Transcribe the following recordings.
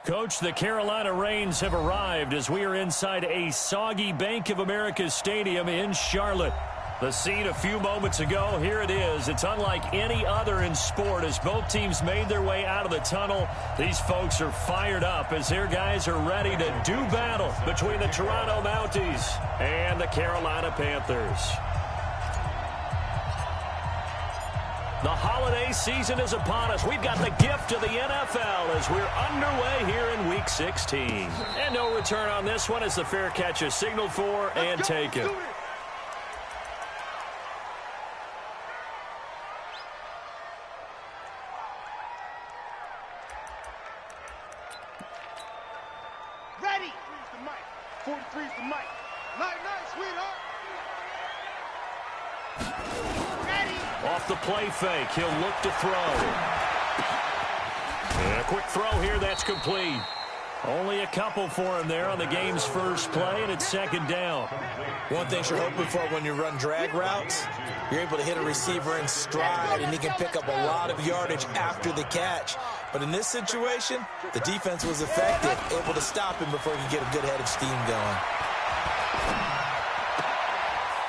Coach, the Carolina Rains have arrived as we are inside a soggy Bank of America Stadium in Charlotte. The scene a few moments ago, here it is. It's unlike any other in sport as both teams made their way out of the tunnel. These folks are fired up as their guys are ready to do battle between the Toronto Mounties and the Carolina Panthers. The holiday season is upon us. We've got the gift of the NFL as we're underway here in Week 16. And no return on this one as the fair catch is signaled for and taken. Ready. 43's the mic. 43's the mic. Night, sweetheart. Off the play fake, he'll look to throw. And a quick throw here, that's complete. Only a couple for him there on the game's first play, and it's second down. One thing you're hoping for when you run drag routes, you're able to hit a receiver in stride, and he can pick up a lot of yardage after the catch. But in this situation, the defense was effective, able to stop him before he could get a good head of steam going.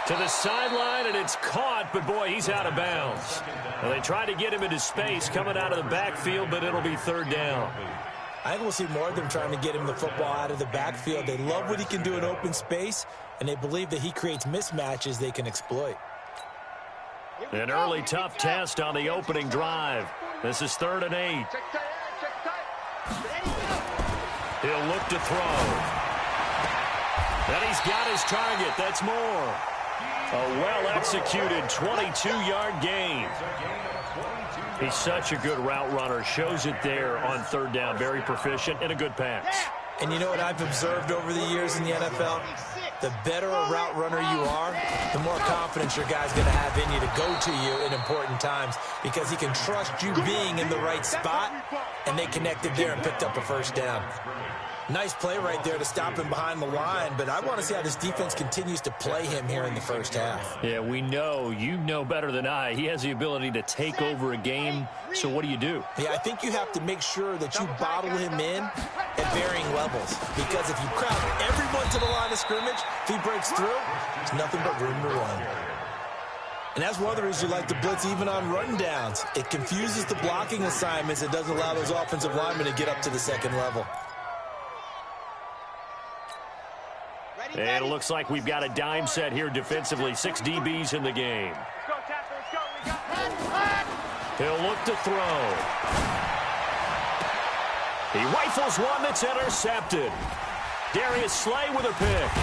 To the sideline, and it's caught, but boy, he's out of bounds. Well, they tried to get him into space coming out of the backfield, but it'll be third down. I think we'll see more of them trying to get him the football out of the backfield. They love what he can do in open space, and they believe that he creates mismatches they can exploit. An early tough test on the opening drive. This is 3rd and 8. He'll look to throw. And he's got his target. That's more. A well-executed 22-yard gain. He's such a good route runner. Shows it there on 3rd down. Very proficient and a good pass. And you know what I've observed over the years in the NFL? The better a route runner you are, the more confidence your guy's going to have in you to go to you in important times because he can trust you being in the right spot, and they connected there and picked up a first down. Nice play right there to stop him behind the line, but I want to see how this defense continues to play him here in the first half. Yeah, we know. You know better than I. He has the ability to take over a game, so what do you do? Yeah, I think you have to make sure that you bottle him in at varying levels, because if you crowd everyone to the line of scrimmage, if he breaks through, there's nothing but room to run. And that's one of the reasons you like to blitz even on run downs. It confuses the blocking assignments. It doesn't allow those offensive linemen to get up to the second level. And it looks like we've got a dime set here defensively. 6 DBs in the game. He'll look to throw. He rifles one that's intercepted. Darius Slay with a pick.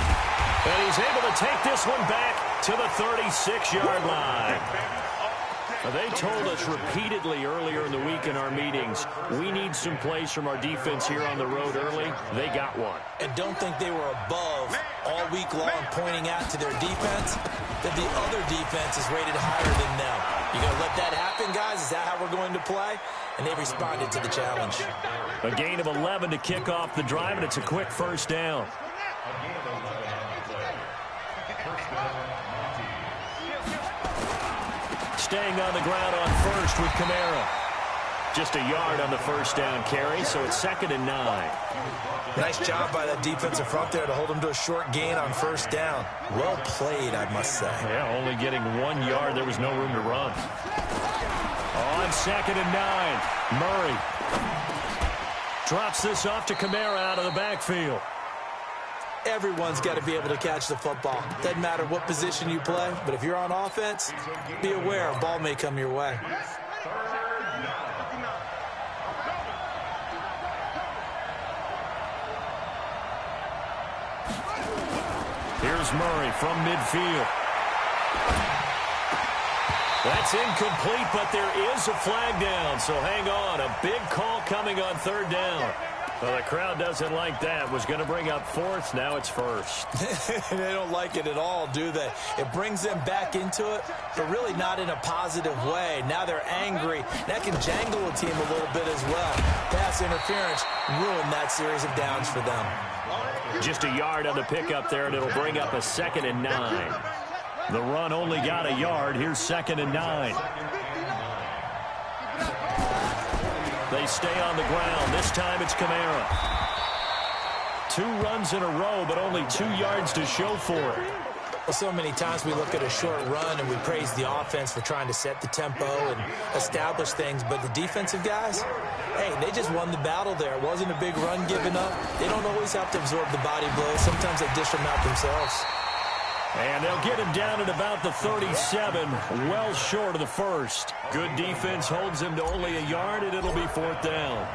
And he's able to take this one back to the 36-yard line. They told us repeatedly earlier in the week in our meetings, we need some plays from our defense here on the road early. They got one. And don't think they were above all week long pointing out to their defense that the other defense is rated higher than them. You going to let that happen, guys? Is that how we're going to play? And they responded to the challenge. A gain of 11 to kick off the drive, and it's a quick first down. Staying on the ground on first with Kamara. Just a yard on the first down carry, so it's 2nd and 9. Nice job by that defensive front there to hold him to a short gain on first down. Well played, I must say. Yeah, only getting 1 yard. There was no room to run. On 2nd and 9, Murray drops this off to Kamara out of the backfield. Everyone's got to be able to catch the football. Doesn't matter what position you play, but if you're on offense, be aware a ball may come your way. Here's Murray from midfield. That's incomplete, but there is a flag down, so hang on. A big call coming on 3rd down. Well, the crowd doesn't like that. Was going to bring up 4th. Now it's 1st. They don't like it at all, do they? It brings them back into it, but really not in a positive way. Now they're angry. That can jangle a team a little bit as well. Pass interference ruined that series of downs for them. Just a yard on the pickup there, and it'll bring up a 2nd and 9. The run only got a yard. Here's 2nd and 9. They stay on the ground. This time it's Kamara. 2 runs in a row, but only 2 yards to show for it. Well, so many times we look at a short run and we praise the offense for trying to set the tempo and establish things, but the defensive guys, hey, they just won the battle there. It wasn't a big run given up. They don't always have to absorb the body blows. Sometimes they dish them out themselves. And they'll get him down at about the 37, well short of the first. Good defense holds him to only a yard, and it'll be 4th down.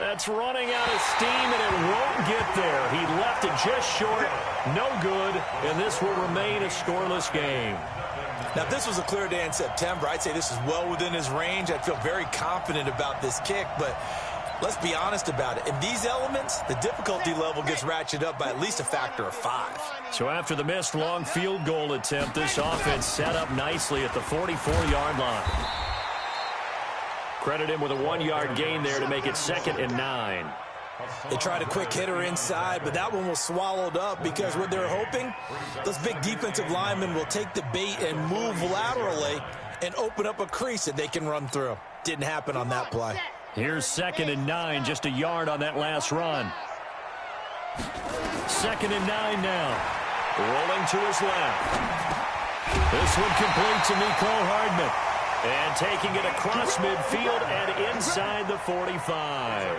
That's running out of steam, and it won't get there. He left it just short. No good, and this will remain a scoreless game. Now, if this was a clear day in September, I'd say this is well within his range. I'd feel very confident about this kick, but let's be honest about it. In these elements, the difficulty level gets ratcheted up by at least a factor of 5. So after the missed long field goal attempt, this offense set up nicely at the 44-yard line. Credit him with a 1-yard gain there to make it 2nd and 9. They tried a quick hitter inside, but that one was swallowed up because what they're hoping, those big defensive linemen will take the bait and move laterally and open up a crease that they can run through. Didn't happen on that play. Here's 2nd and 9, just a yard on that last run. 2nd and 9 now. Rolling to his left. This one complete to Mecole Hardman. And taking it across midfield and inside the 45.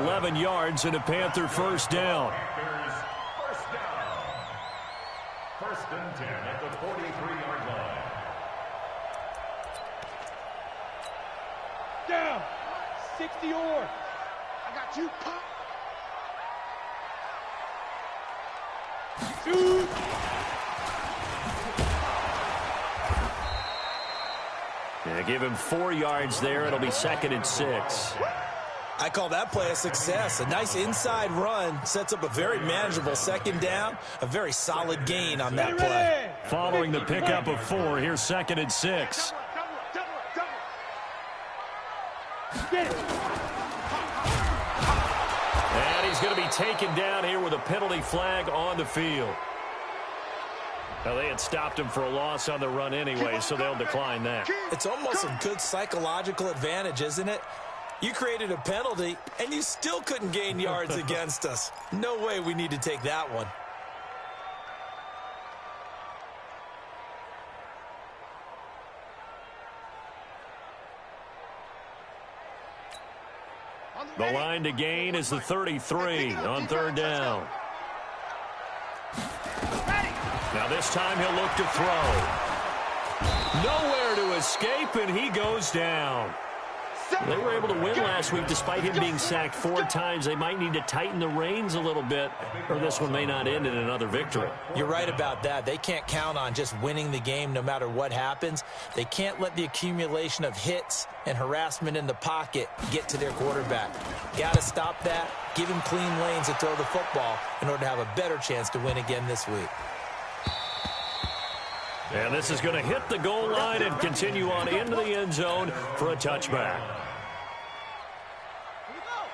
11 yards and a Panther first down. First and 10 at the 43-yard line. Down. 60 or. I got you. Shoot. Yeah, give him 4 yards there. It'll be 2nd and 6. I call that play a success. A nice inside run sets up a very manageable 2nd down. A very solid gain on that play. Following the pickup of 4, here's 2nd and 6. And he's going to be taken down here with a penalty flag on the field. Now, they had stopped him for a loss on the run anyway, so they'll decline that. It's almost a good psychological advantage, isn't it? You created a penalty, and you still couldn't gain yards against us. No way we need to take that one. The line to gain is the 33 on 3rd down. Now this time he'll look to throw. Nowhere to escape, and he goes down. They were able to win last week despite him being sacked 4 times. They might need to tighten the reins a little bit, or this one may not end in another victory. You're right about that. They can't count on just winning the game no matter what happens. They can't let the accumulation of hits and harassment in the pocket get to their quarterback. Got to stop that, give him clean lanes to throw the football in order to have a better chance to win again this week. And this is going to hit the goal line and continue on into the end zone for a touchback.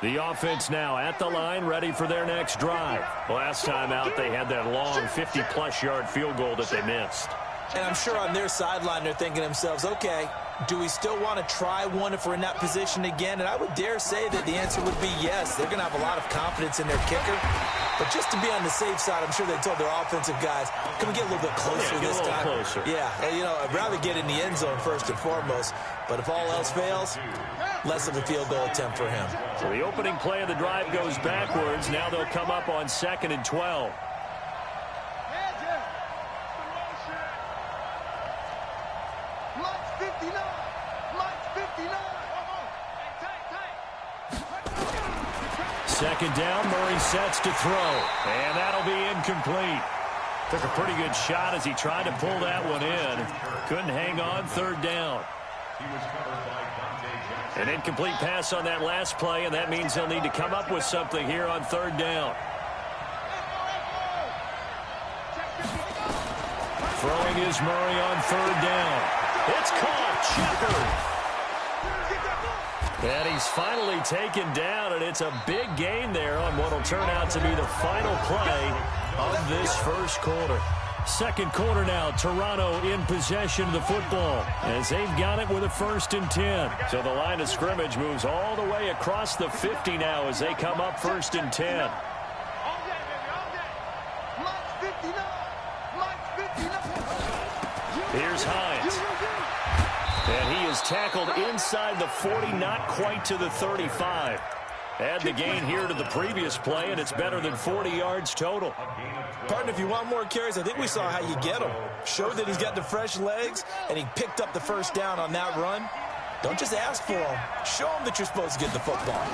The offense now at the line, ready for their next drive. Last time out, they had that long 50-plus yard field goal that they missed. And I'm sure on their sideline they're thinking to themselves, okay, do we still want to try one if we're in that position again? And I would dare say that the answer would be yes. They're going to have a lot of confidence in their kicker. But just to be on the safe side, I'm sure they told their offensive guys, can we get a little bit closer this time? Closer. Yeah, you know, I'd rather get in the end zone first and foremost. But if all else fails, less of a field goal attempt for him. So the opening play of the drive goes backwards. Now they'll come up on 2nd and 12. Second down, Murray sets to throw, and that'll be incomplete. Took a pretty good shot as he tried to pull that one in. Couldn't hang on, 3rd down. An incomplete pass on that last play, and that means they'll need to come up with something here on 3rd down. Throwing is Murray on 3rd down. It's caught, Shepard. And he's finally taken down, and it's a big gain there on what will turn out to be the final play of this first quarter. Second quarter now, Toronto in possession of the football as they've got it with a 1st and 10. So the line of scrimmage moves all the way across the 50 now as they come up 1st and 10. Here's Hines. And he is tackled inside the 40, not quite to the 35. Add the gain here to the previous play, and it's better than 40 yards total. Partner, if you want more carries, I think we saw how you get them. Showed that he's got the fresh legs, and he picked up the first down on that run. Don't just ask for them. Show them that you're supposed to get the football.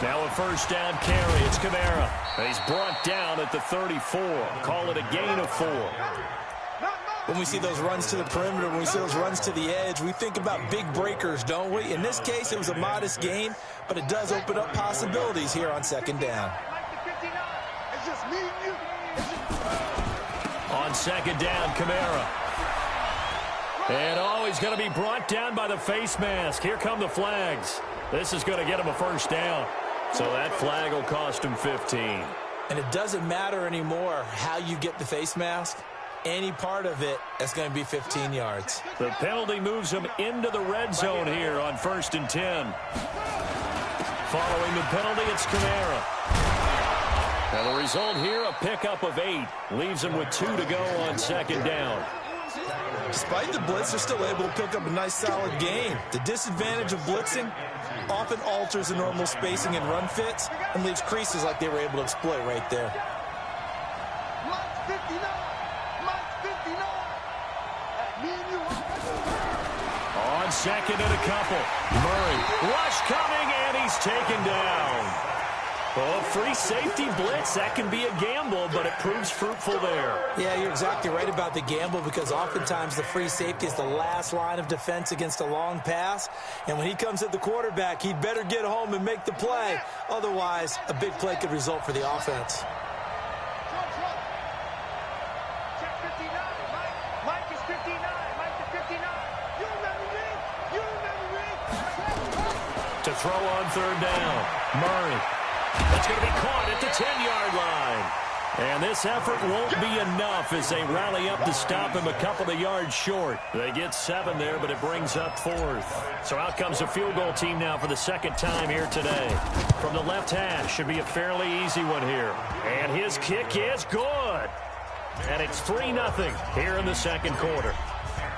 Now a 1st down carry. It's Kamara. He's brought down at the 34. Call it a gain of 4. When we see those runs to the perimeter, when we see those runs to the edge, we think about big breakers, don't we? In this case, it was a modest gain, but it does open up possibilities here on 2nd down. On 2nd down, Kamara. And he's going to be brought down by the face mask. Here come the flags. This is going to get him a 1st down. So that flag will cost him 15. And it doesn't matter anymore how you get the face mask. Any part of it, that's going to be 15 yards. The penalty moves him into the red zone here on 1st and 10. Following the penalty, it's Kamara. And the result here, a pickup of 8. Leaves him with 2 to go on 2nd down. Despite the blitz, they're still able to pick up a nice, solid gain. The disadvantage of blitzing often alters the normal spacing and run fits and leaves creases like they were able to exploit right there. On 2nd and a couple. Murray. Rush coming, and he's taken down. Oh, free safety blitz. That can be a gamble, but it proves fruitful there. Yeah, you're exactly right about the gamble because oftentimes the free safety is the last line of defense against a long pass. And when he comes at the quarterback, he'd better get home and make the play. Otherwise, a big play could result for the offense. To throw on 3rd down. Murray. That's going to be caught at the 10-yard line. And this effort won't be enough as they rally up to stop him a couple of yards short. They get 7 there, but it brings up 4th. So out comes a field goal team now for the 2nd time here today. From the left hash, should be a fairly easy one here. And his kick is good. And it's 3-0 here in the 2nd quarter.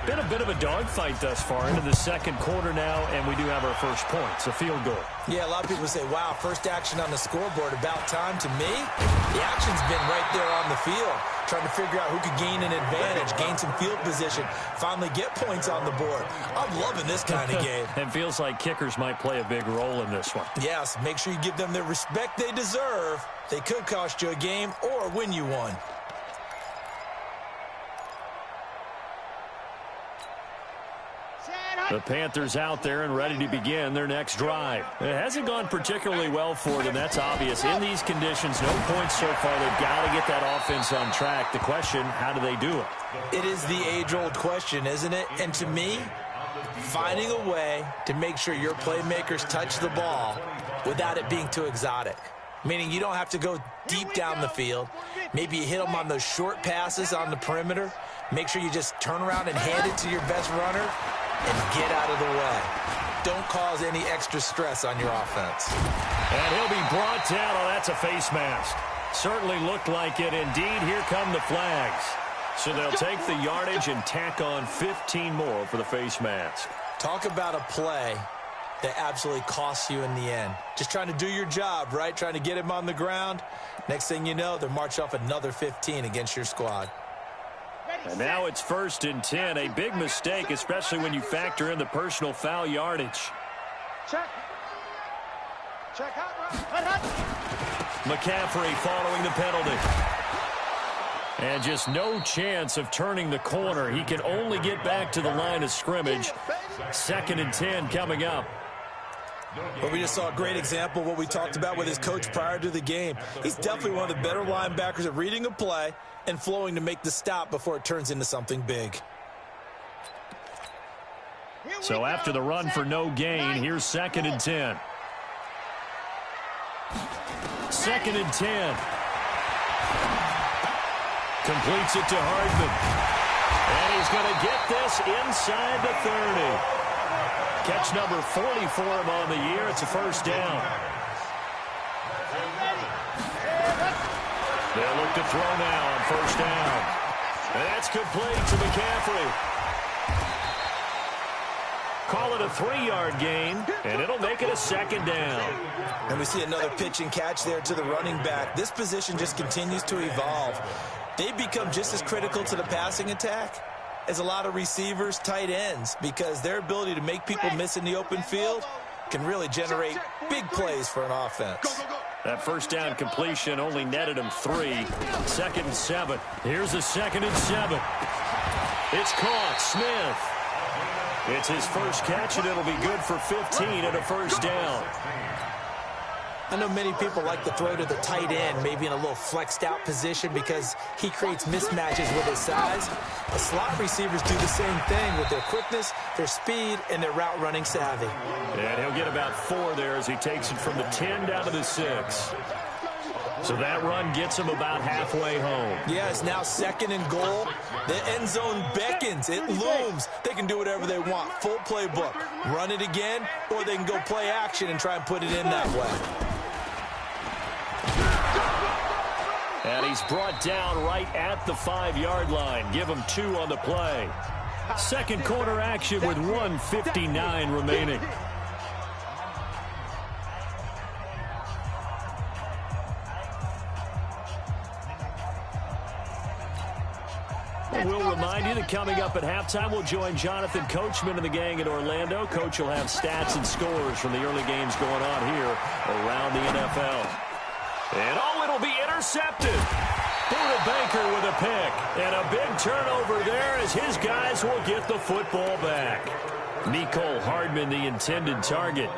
Been a bit of a dogfight thus far into the 2nd quarter now, and we do have our first point. It's a field goal. Yeah, a lot of people say, wow, first action on the scoreboard, about time. To me, the action's been right there on the field, trying to figure out who could gain an advantage, gain some field position, finally get points on the board. I'm loving this kind of game. And feels like kickers might play a big role in this one. Yes, make sure you give them the respect they deserve. They could cost you a game or win you one. The Panthers out there and ready to begin their next drive. It hasn't gone particularly well for them. That's obvious. In these conditions, no points so far. They've got to get that offense on track. The question, how do they do it? It is the age-old question, isn't it? And to me, finding a way to make sure your playmakers touch the ball without it being too exotic. Meaning you don't have to go deep down the field. Maybe you hit them on those short passes on the perimeter. Make sure you just turn around and hand it to your best runner and get out of the way. Don't cause any extra stress on your offense. And he'll be brought down. Oh, that's a face mask. Certainly looked like it. Indeed, here come the flags. So they'll take the yardage and tack on 15 more for the face mask. Talk about a play that absolutely costs you in the end. Just trying to do your job, right? Trying to get him on the ground. Next thing you know, they'll march off another 15 against your squad. And now it's 1st and 10. A big mistake, especially when you factor in the personal foul yardage. Check. Check out. McCaffrey following the penalty. And just no chance of turning the corner. He can only get back to the line of scrimmage. 2nd and 10 coming up. Well, we just saw a great example of what we talked about with his coach prior to the game. He's definitely one of the better linebackers at reading a play and flowing to make the stop before it turns into something big. So after the run for no gain, here's 2nd and 10. 2nd and 10. Completes it to Hardman. And he's going to get this inside the 30. Catch number 40 for him on the year. It's a first down. They'll look to throw now on first down. And that's complete to McCaffrey. Call it a 3-yard gain, and it'll make it a second down. And we see another pitch and catch there to the running back. This position just continues to evolve. They become just as critical to the passing attack as a lot of receivers, tight ends, because their ability to make people miss in the open field can really generate big plays for an offense. That first down completion only netted him 3. 2nd and 7. Here's a 2nd and 7. It's caught. Smith. It's his first catch, and it'll be good for 15 and a first down. I know many people like to throw to the tight end, maybe in a little flexed out position because he creates mismatches with his size. The slot receivers do the same thing with their quickness, their speed, and their route running savvy. And he'll get about 4 there as he takes it from the 10 down to the 6. So that run gets him about halfway home. Yeah, it's now 2nd and goal. The end zone beckons. It looms. They can do whatever they want. Full playbook. Run it again, or they can go play action and try and put it in that way. And he's brought down right at the 5-yard line. Give him 2 on the play. Second quarter action with 1:59 remaining. We'll remind you that coming up at halftime, we'll join Jonathan Coachman and the gang in Orlando. Coach will have stats and scores from the early games going on here around the NFL. And it'll be intercepted. Buda Baker with a pick. And a big turnover there as his guys will get the football back. Nicole Hardman, the intended target.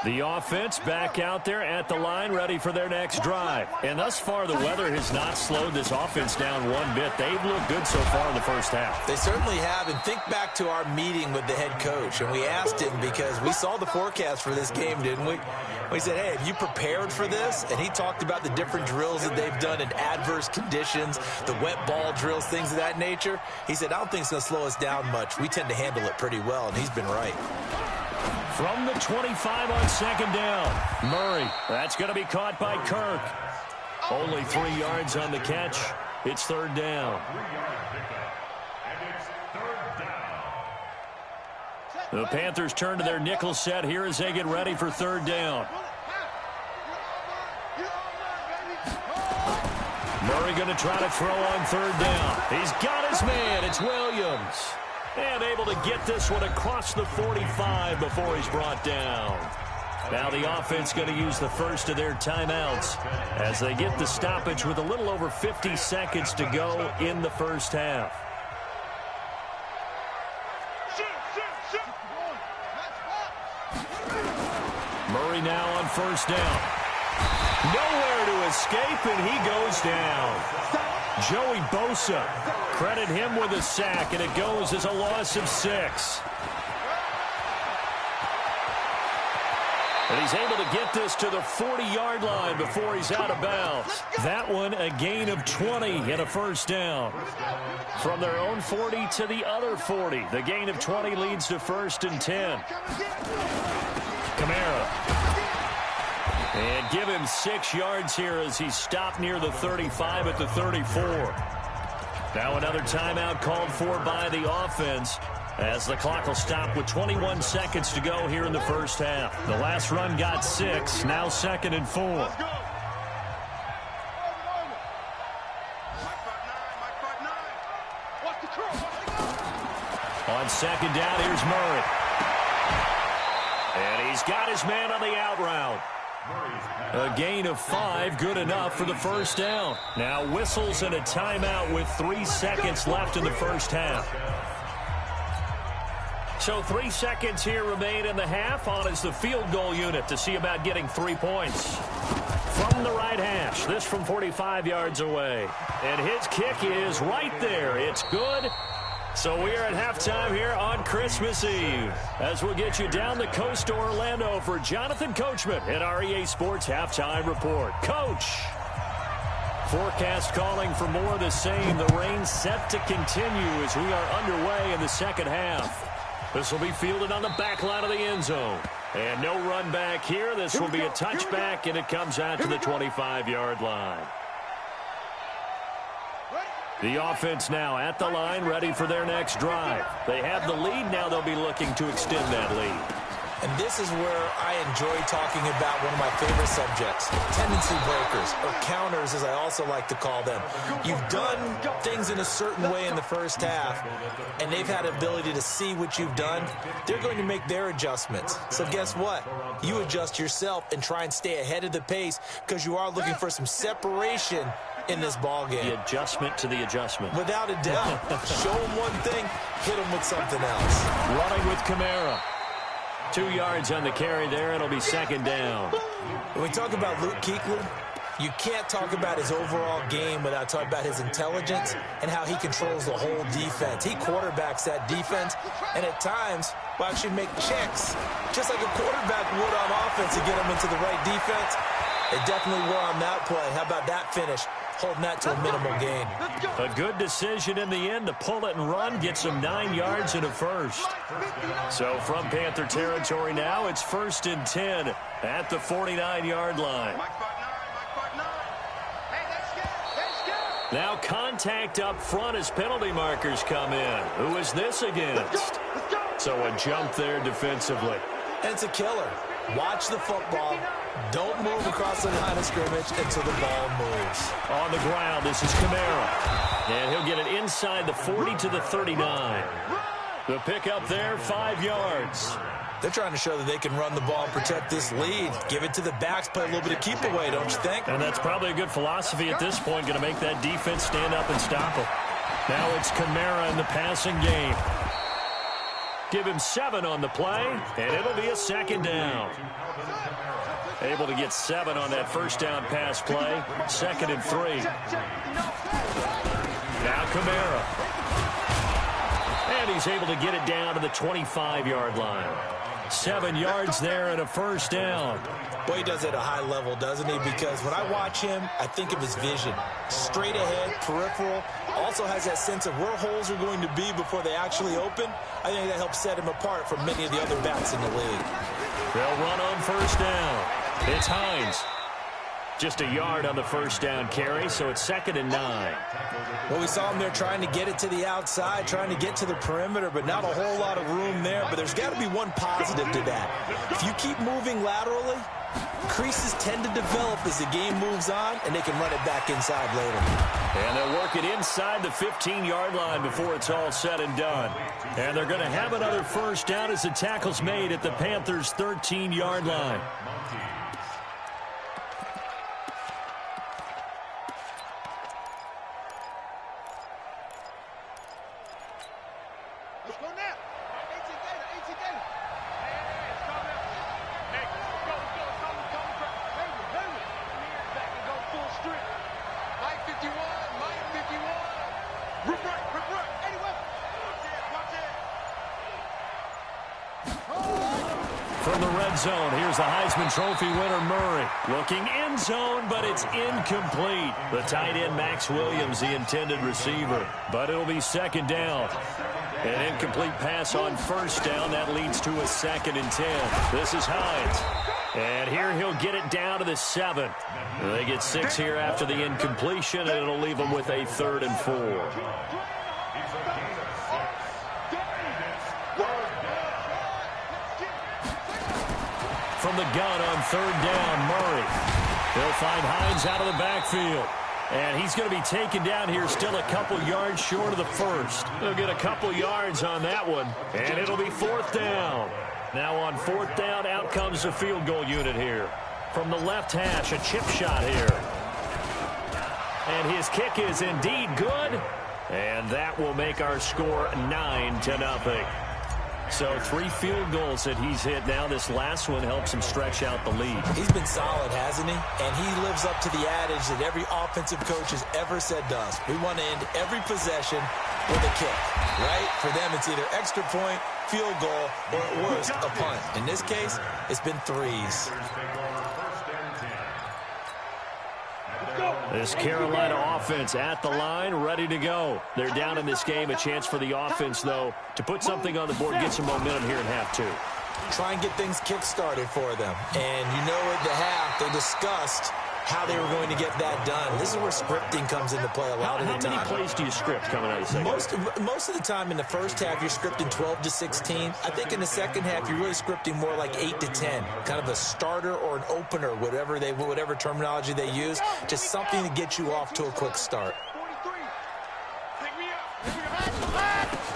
The offense back out there at the line, ready for their next drive. And thus far, the weather has not slowed this offense down one bit. They've looked good so far in the first half. They certainly have. And think back to our meeting with the head coach. And we asked him because we saw the forecast for this game, didn't we? We said, hey, have you prepared for this? And he talked about the different drills that they've done in adverse conditions, the wet ball drills, things of that nature. He said, I don't think it's going to slow us down much. We tend to handle it pretty well, and he's been right. From the 25 on second down, Murray. That's going to be caught by Kirk. Only 3 yards on the catch. It's third down. The Panthers turn to their nickel set here as they get ready for third down. Murray going to try to throw on third down. He's got his man. It's Williams. And able to get this one across the 45 before he's brought down. Now the offense going to use the first of their timeouts as they get the stoppage with a little over 50 seconds to go in the first half. Murray now on first down. Nowhere to escape, and he goes down. Joey Bosa, credit him with a sack, and it goes as a loss of 6. And he's able to get this to the 40-yard line before he's out of bounds. That one a gain of 20 and a first down. From their own 40 to the other 40. The gain of 20 leads to first and 10. Kamara. And give him 6 yards here as he's stopped near the 35 at the 34. Now another timeout called for by the offense as the clock will stop with 21 seconds to go here in the first half. The last run got 6, now second and 4. On second down, here's Murray. And he's got his man on the out route. A gain of 5, good enough for the first down. Now whistles and a timeout with 3 seconds left in the first half. So 3 seconds here remain in the half. On is the field goal unit to see about getting 3 points. From the right hash, this from 45 yards away. And his kick is right there. It's good. So we are at halftime here on Christmas Eve as we'll get you down the coast to Orlando for Jonathan Coachman at our EA Sports Halftime Report. Coach. Forecast calling for more of the same. The rain set to continue as we are underway in the second half. This will be fielded on the back line of the end zone. And no run back here. This will be a touchback, and it comes out to the 25-yard line. The offense now at the line, ready for their next drive. They have the lead. Now they'll be looking to extend that lead. And this is where I enjoy talking about one of my favorite subjects, tendency breakers, or counters as I also like to call them. You've done things in a certain way in the first half, and they've had the ability to see what you've done. They're going to make their adjustments. So guess what? You adjust yourself and try and stay ahead of the pace because you are looking for some separation in this ball game. The adjustment to the adjustment. Without a doubt. Show them one thing, hit them with something else. Running with Kamara. 2 yards on the carry there. It'll be second down. When we talk about Luke Kuechly, you can't talk about his overall game without talking about his intelligence and how he controls the whole defense. He quarterbacks that defense and at times will actually make checks, just like a quarterback would on offense to get them into the right defense. They definitely were on that play. How about that finish? Holding that to a minimal gain. A good decision in the end to pull it and run, get some 9 yards and a first. So from Panther territory now, it's 1st and 10 at the 49-yard line. Now contact up front as penalty markers come in. Who is this against? So a jump there defensively. And it's a killer. Watch the football. Don't move across the line of scrimmage until the ball moves. On the ground, this is Kamara. And he'll get it inside the 40 to the 39. The pickup there, 5 yards. They're trying to show that they can run the ball and protect this lead. Give it to the backs, play a little bit of keep away, don't you think? And that's probably a good philosophy at this point, going to make that defense stand up and stop them. Now it's Kamara in the passing game. Give him 7 on the play, and it'll be a second down. Able to get 7 on that first down pass play. 2nd and 3. Now Kamara. And he's able to get it down to the 25-yard line. 7 yards there and a first down. Boy, he does it at a high level, doesn't he? Because when I watch him, I think of his vision. Straight ahead, peripheral. Also has that sense of where holes are going to be before they actually open. I think that helps set him apart from many of the other backs in the league. They'll run on first down. It's Hines. Just a yard on the first down carry, so it's 2nd and 9. Well, we saw him there trying to get it to the outside, trying to get to the perimeter, but not a whole lot of room there. But there's got to be one positive to that. If you keep moving laterally, creases tend to develop as the game moves on, and they can run it back inside later. And they'll work it inside the 15-yard line before it's all said and done. And they're going to have another first down as the tackle's made at the Panthers' 13-yard line. From the red zone, here's the Heisman Trophy winner, Murray. Looking end zone, but it's incomplete. The tight end, Max Williams, the intended receiver. But it'll be 2nd down. An incomplete pass on first down. That leads to a 2nd and 10. This is Hines. And here he'll get it down to the 7. They get 6 here after the incompletion, and it'll leave them with a 3rd and 4. From the gun on 3rd down, Murray. They'll find Hines out of the backfield. And he's going to be taken down here still a couple yards short of the first. They'll get a couple yards on that one, and it'll be 4th down. Now on 4th down, out comes the field goal unit here. From the left hash, a chip shot here. And his kick is indeed good. And that will make our score 9-0. So 3 field goals that he's hit now. This last one helps him stretch out the lead. He's been solid, hasn't he? And he lives up to the adage that every offensive coach has ever said to us. We want to end every possession with a kick, right? For them, it's either extra point, field goal, or at worst, a punt. In this case, it's been 3s. Let's go. This Carolina offense at the line, ready to go. They're down in this game. A chance for the offense, though, to put something on the board, get some momentum here in half two. Try and get things kick-started for them. And you know at the half, they discussed how they were going to get that done. This is where scripting comes into play a lot of the time. How many plays do you script coming out of the second? Most of the time in the first half, you're scripting 12 to 16. I think in the second half, you're really scripting more like 8 to 10. Kind of a starter or an opener, whatever terminology they use. Just something to get you off to a quick start.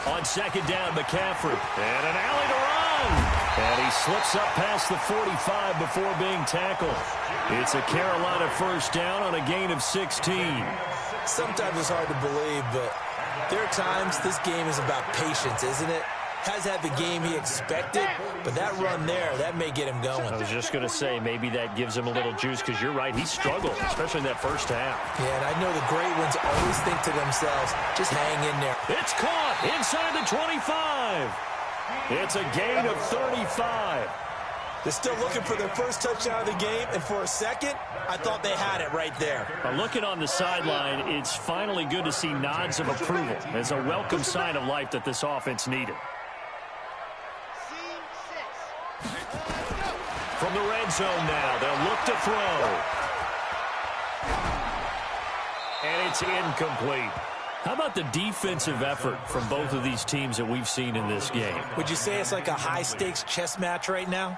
On second down, McCaffrey. And an alley to run. And he slips up past the 45 before being tackled. It's a Carolina first down on a gain of 16. Sometimes it's hard to believe, but there are times this game is about patience, isn't it? Has had the game he expected, but that run there, that may get him going. I was just going to say, maybe that gives him a little juice, because you're right, he struggled, especially in that first half. Yeah, and I know the great ones always think to themselves, just hang in there. It's caught inside the 25. It's a gain of 35. They're still looking for their first touchdown of the game, and for a second, I thought they had it right there. Looking on the sideline, it's finally good to see nods of approval. It's a welcome sign of life that this offense needed. From the red zone now, they'll look to throw. And it's incomplete. How about the defensive effort from both of these teams that we've seen in this game? Would you say it's like a high-stakes chess match right now?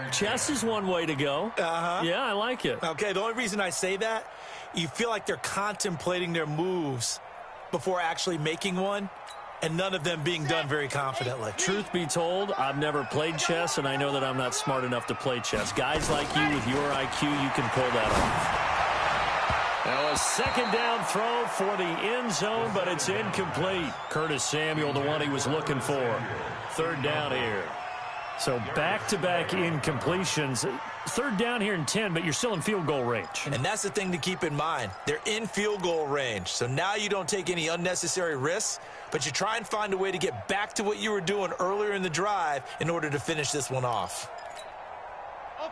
Chess is one way to go. Yeah, I like it. Okay, the only reason I say that, you feel like they're contemplating their moves before actually making one, and none of them being done very confidently. Truth be told, I've never played chess, and I know that I'm not smart enough to play chess. Guys like you with your IQ, you can pull that off. Now a second down throw for the end zone, but it's incomplete. Curtis Samuel, the one he was looking for. Third down here. So back-to-back incompletions. Third down here in 10, but you're still in field goal range. And that's the thing to keep in mind. They're in field goal range. So now you don't take any unnecessary risks, but you try and find a way to get back to what you were doing earlier in the drive in order to finish this one off.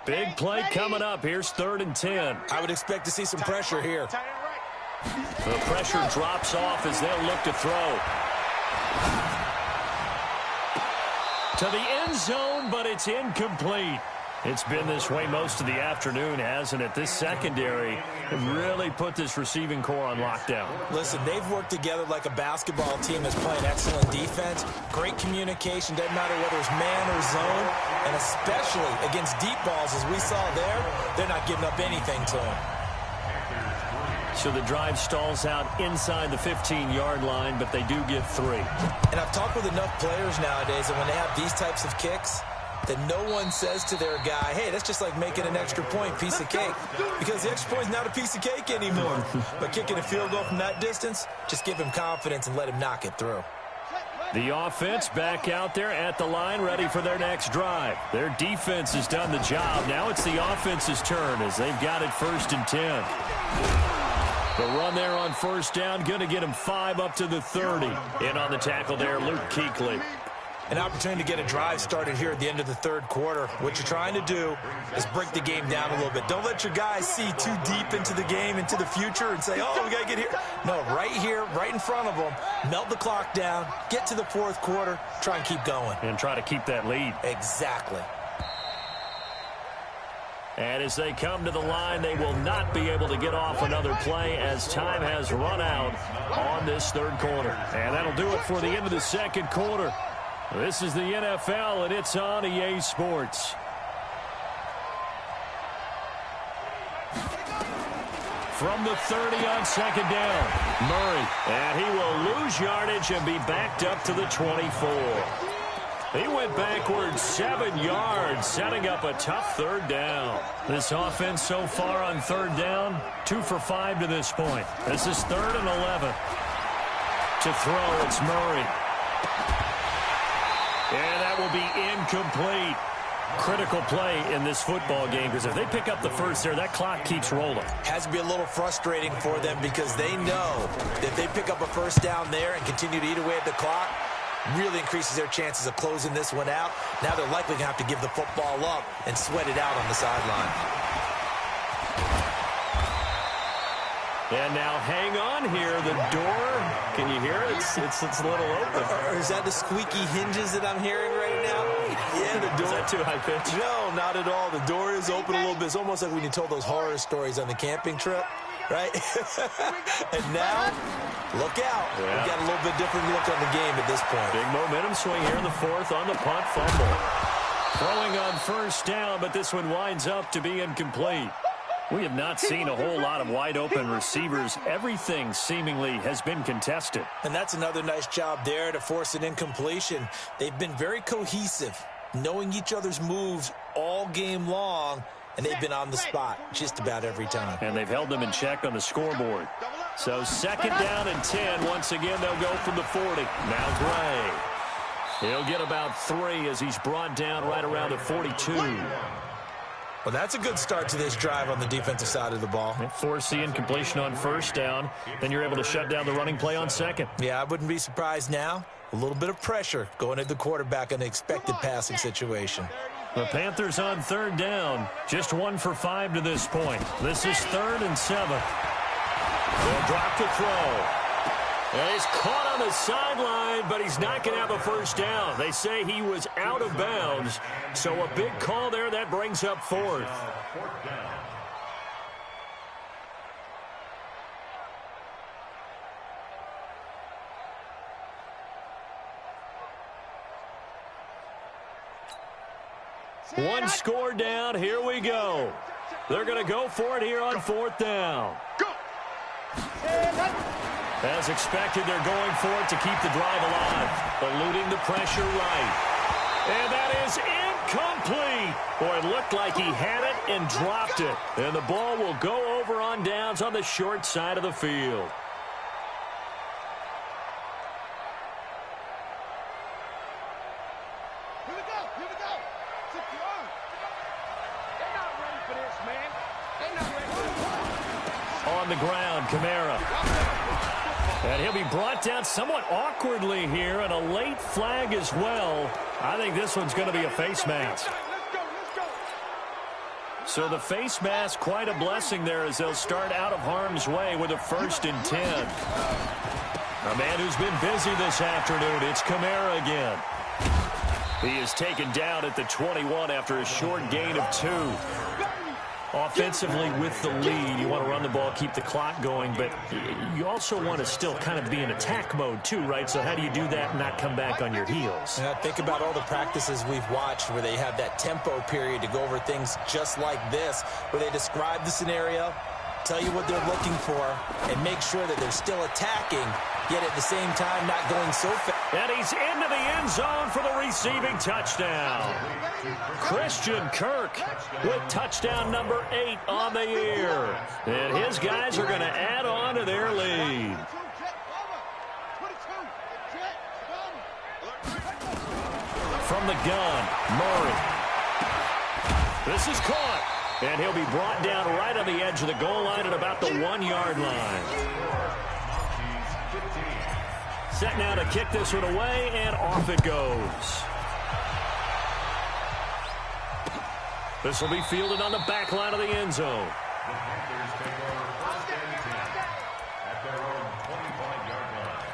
Big play coming up. Here's 3rd and 10. I would expect to see some pressure here. The pressure drops off as they'll look to throw. To the end zone, but it's incomplete. It's been this way most of the afternoon, hasn't it? This secondary really put this receiving core on lockdown. Listen, they've worked together like a basketball team that's playing excellent defense. Great communication, doesn't matter whether it's man or zone. And especially against deep balls, as we saw there, they're not giving up anything to them. So the drive stalls out inside the 15-yard line, but they do get 3. And I've talked with enough players nowadays that when they have these types of kicks, that no one says to their guy, hey, that's just like making an extra point, piece of cake. Because the extra point is not a piece of cake anymore. But kicking a field goal from that distance, just give him confidence and let him knock it through. The offense back out there at the line, ready for their next drive. Their defense has done the job. Now it's the offense's turn as they've got it 1st and 10. The run there on first down, going to get him 5 up to the 30. In on the tackle there, Luke Kuechly. An opportunity to get a drive started here at the end of the 3rd quarter. What you're trying to do is break the game down a little bit. Don't let your guys see too deep into the game, into the future, and say, oh, we got to get here. No, right here, right in front of them, melt the clock down, get to the 4th quarter, try and keep going. And try to keep that lead. Exactly. And as they come to the line, they will not be able to get off another play as time has run out on this 3rd quarter. And that'll do it for the end of the 2nd quarter. This is the NFL, and it's on EA Sports. From the 30 on 2nd down, Murray. And he will lose yardage and be backed up to the 24. He went backwards 7 yards, setting up a tough 3rd down. This offense so far on 3rd down, 2 for 5 to this point. This is 3rd and 11. To throw, it's Murray. And that will be incomplete. Critical play in this football game, because if they pick up the first there, that clock keeps rolling. Has to be a little frustrating for them because they know that if they pick up a first down there and continue to eat away at the clock, really increases their chances of closing this one out. Now they're likely going to have to give the football up and sweat it out on the sideline. And now hang on here. The door, can you hear it? It's a little open. Or is that the squeaky hinges that I'm hearing right now? Yeah, the door. Is that too high pitch? No, not at all. The door is open a little bit. It's almost like when you told those horror stories on the camping trip, right? And now, look out. Yeah. We've got a little bit different look on the game at this point. Big momentum swing here in the fourth on the punt fumble. Throwing on first down, but this one winds up to be incomplete. We have not seen a whole lot of wide-open receivers. Everything seemingly has been contested. And that's another nice job there to force an incompletion. They've been very cohesive, knowing each other's moves all game long, and they've been on the spot just about every time. And they've held them in check on the scoreboard. So second down and 10. Once again, they'll go from the 40. Now Gray. He'll get about 3 as he's brought down right around the 42. Well, that's a good start to this drive on the defensive side of the ball. Force the incompletion on first down. Then you're able to shut down the running play on second. Yeah, I wouldn't be surprised now. A little bit of pressure going at the quarterback in the expected passing situation. The Panthers on third down. Just 1 for 5 to this point. This is 3rd and 7. They'll drop to throw. And he's caught on the sideline, but he's not going to have a first down. They say he was out of bounds. So a big call there. That brings up 4th. One score down. Here we go. They're going to go for it here on 4th down. As expected, they're going for it to keep the drive alive. Eluding the pressure right. And that is incomplete. Boy, it looked like he had it and dropped it. And the ball will go over on downs on the short side of the field. Here we go. Here we go. Secure. They're not ready for this, man. They're not ready for this. On the ground, Kamara. And he'll be brought down somewhat awkwardly here, and a late flag as well. I think this one's going to be a face mask. Let's go. So the face mask, quite a blessing there as they'll start out of harm's way with a 1st and 10. A man who's been busy this afternoon, it's Kamara again. He is taken down at the 21 after a short gain of 2. Offensively with the lead, you want to run the ball, keep the clock going, but you also want to still kind of be in attack mode too, right? So how do you do that and not come back on your heels? Yeah, think about all the practices we've watched where they have that tempo period to go over things just like this, where they describe the scenario, tell you what they're looking for, and make sure that they're still attacking, yet at the same time not going so fast. And he's into the end zone for the receiving touchdown. Christian Kirk with touchdown number 8 on the year. And his guys are going to add on to their lead. From the gun, Murray. This is caught. And he'll be brought down right on the edge of the goal line at about the 1-yard line. Set now to kick this one away, and off it goes. This will be fielded on the back line of the end zone. The Panthers take over 1st and 10 at their own 25-yard line.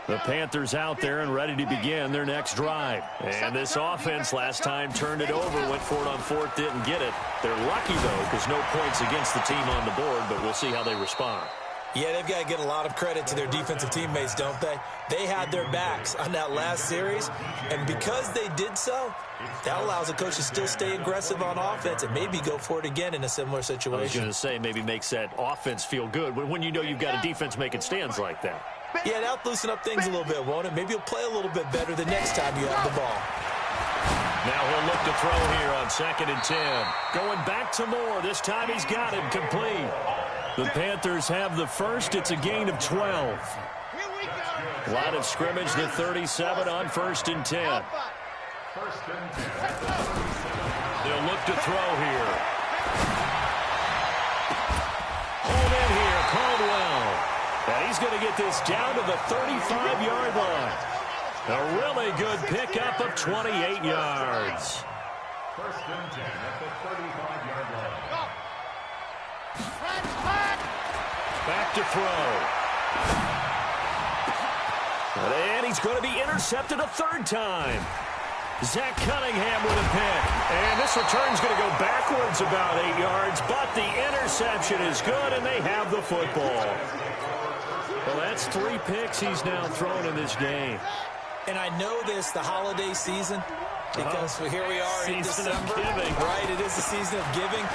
The Panthers out there and ready to begin their next drive. And this offense last time turned it over, went for it on 4th, didn't get it. They're lucky, though, because no points against the team on the board, but we'll see how they respond. Yeah, they've got to get a lot of credit to their defensive teammates, don't they? They had their backs on that last series, and because they did so, that allows the coach to still stay aggressive on offense and maybe go for it again in a similar situation. I was going to say, maybe makes that offense feel good when you know you've got a defense making stands like that. Yeah, that'll loosen up things a little bit, won't it? Maybe you'll play a little bit better the next time you have the ball. Now he'll look to throw here on 2nd and 10. Going back to Moore. This time he's got it complete. The Panthers have the first. It's a gain of 12. Line of scrimmage, the 37 on 1st and 10. 1st and 10. They'll look to throw here. Hold in here, Caldwell. And he's he's going to get this down to the 35-yard line. A really good pickup of 28 yards. First and 10 at the 35-yard line. Back to throw. And he's going to be intercepted a third time. Zach Cunningham with a pick. And this return's going to go backwards about 8 yards, but the interception is good, and they have the football. Well, that's 3 picks he's now thrown in this game. And I know this, the holiday season, because here we are in Season of December. giving. Right, it is the season of giving.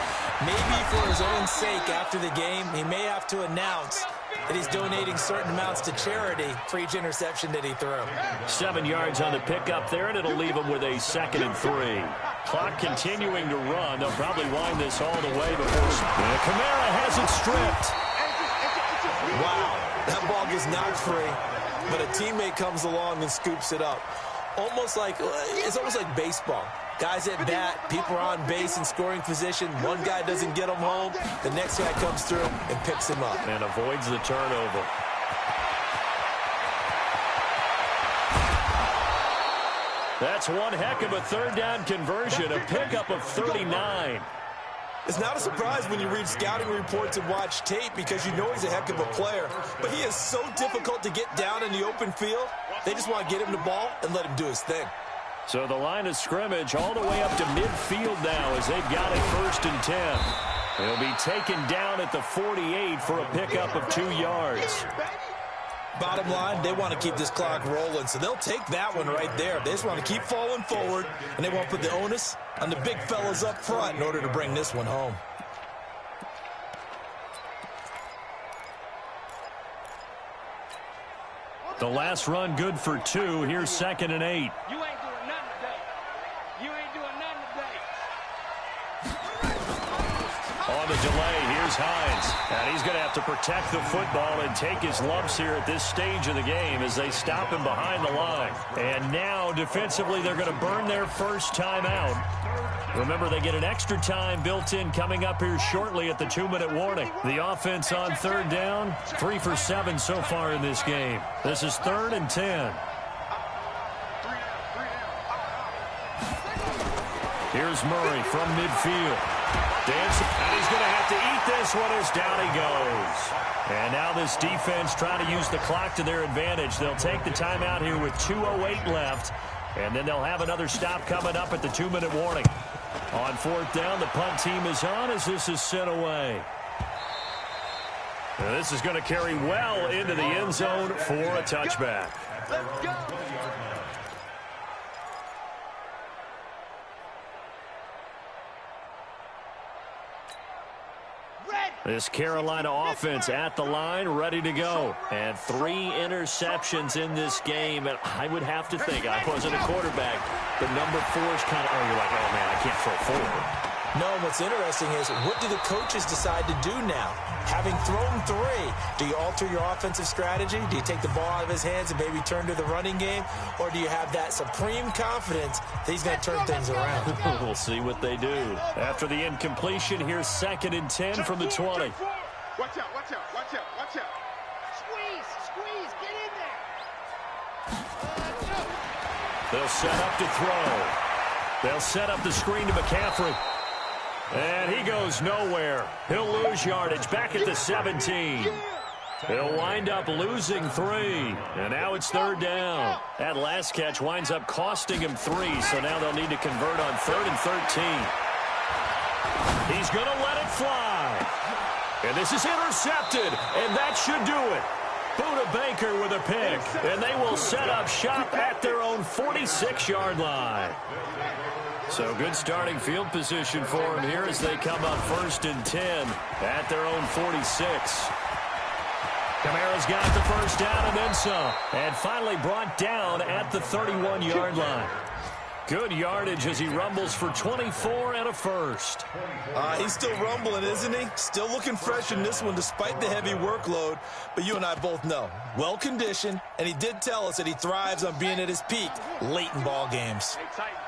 Maybe for his own sake after the game, he may have to announce that he's donating certain amounts to charity for each interception that he threw. 7 yards on the pickup there, and it'll leave him with a 2nd and 3. Clock continuing to run. They'll probably wind this all the way before Kamara has it stripped. Wow, that ball gets knocked free, but a teammate comes along and scoops it up. It's almost like baseball. Guys at bat, people are on base in scoring position. One guy doesn't get him home. The next guy comes through and picks him up. And avoids the turnover. That's one heck of a third down conversion, a pickup of 39. It's not a surprise when you read scouting reports and watch tape because you know he's a heck of a player. But he is so difficult to get down in the open field. They just want to get him the ball and let him do his thing. So the line of scrimmage all the way up to midfield now as they've got it 1st and 10. He'll be taken down at the 48 for a pickup of 2 yards. Bottom line, they want to keep this clock rolling, so they'll take that one right there. They just want to keep falling forward, and they won't put the onus on the big fellas up front in order to bring this one home. The last run good for 2. Here's 2nd and 8. You ain't doing nothing today. You ain't doing nothing today. On the delay, here's Hines. And he's going to have to protect the football and take his lumps here at this stage of the game as they stop him behind the line. And now, defensively, they're going to burn their first time out. Remember, they get an extra time built in coming up here shortly at the 2-minute warning. The offense on 3rd down, 3 for 7 so far in this game. This is 3rd and 10. Here's Murray from midfield. Dancing, and he's going to have to eat this one as down he goes. And now this defense trying to use the clock to their advantage. They'll take the timeout here with 2:08 left, and then they'll have another stop coming up at the 2-minute warning. On 4th down, the punt team is on as this is sent away. Now this is going to carry well into the end zone for a touchback. Let's go. This Carolina offense at the line, ready to go. And 3 interceptions in this game. And I would have to think, I wasn't a quarterback, but number 4 is kind of, you're like, oh, man, I can't throw 4. No, what's interesting is, what do the coaches decide to do now? Having thrown 3, do you alter your offensive strategy? Do you take the ball out of his hands and maybe turn to the running game? Or do you have that supreme confidence that he's going to turn things around? We'll see what they do. After the incompletion, here's 2nd and 10 from the 20. Watch out, watch out, watch out, watch out. Squeeze, get in there. They'll set up to throw. They'll set up the screen to McCaffrey. And he goes nowhere. He'll lose yardage back at the 17. He'll wind up losing 3. And now it's 3rd down. That last catch winds up costing him 3, so now they'll need to convert on 3rd and 13. He's going to let it fly. And this is intercepted, and that should do it. Buda Baker with a pick, and they will set up shop at their own 46-yard line. So good starting field position for them here as they come up 1st and 10 at their own 46. Kamara's got the first down and then some, and finally brought down at the 31-yard line. Good yardage as he rumbles for 24 and a first. He's still rumbling, isn't he? Still looking fresh in this one despite the heavy workload. But you and I both know, well-conditioned, and he did tell us that he thrives on being at his peak late in ball games.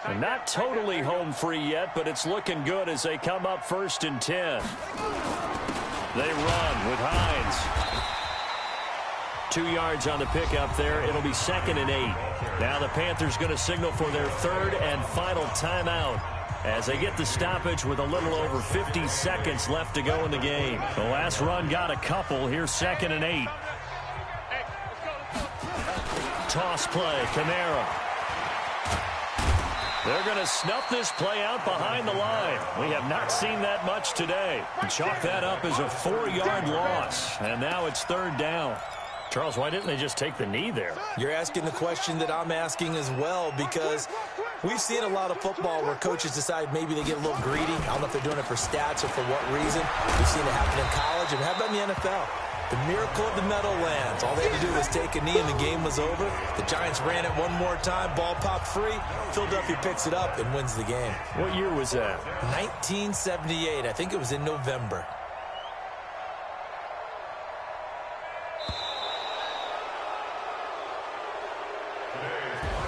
And not totally home free yet, but it's looking good as they come up 1st and 10. They run with Hines. 2 yards on the pickup there. It'll be 2nd and 8. Now the Panthers going to signal for their 3rd and final timeout as they get the stoppage with a little over 50 seconds left to go in the game. The last run got a couple. Here's 2nd and 8. Toss play, Kamara. They're going to snuff this play out behind the line. We have not seen that much today. Chalk that up as a 4-yard loss, and now it's 3rd down. Charles, why didn't they just take the knee there? You're asking the question that I'm asking as well, because we've seen a lot of football where coaches decide maybe they get a little greedy. I don't know if they're doing it for stats or for what reason. We've seen it happen in college, and how about in the NFL? The miracle of the Meadowlands. All they had to do was take a knee and the game was over. The Giants ran it one more time. Ball popped free. Philadelphia picks it up and wins the game. What year was that? 1978. I think it was in November.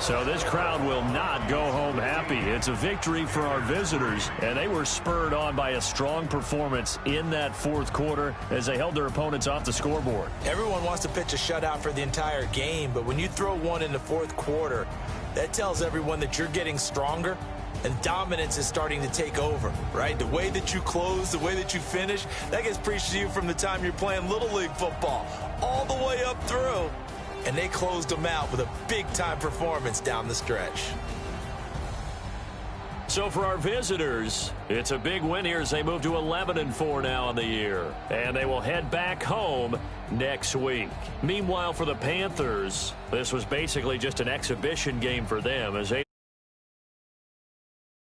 So this crowd will not go home happy. It's a victory for our visitors, and they were spurred on by a strong performance in that 4th quarter as they held their opponents off the scoreboard. Everyone wants to pitch a shutout for the entire game, but when you throw one in the 4th quarter, that tells everyone that you're getting stronger and dominance is starting to take over, right? The way that you close, the way that you finish, that gets preached to you from the time you're playing Little League football all the way up through. And they closed them out with a big-time performance down the stretch. So for our visitors, it's a big win here as they move to 11-4 now in the year. And they will head back home next week. Meanwhile, for the Panthers, this was basically just an exhibition game for them as they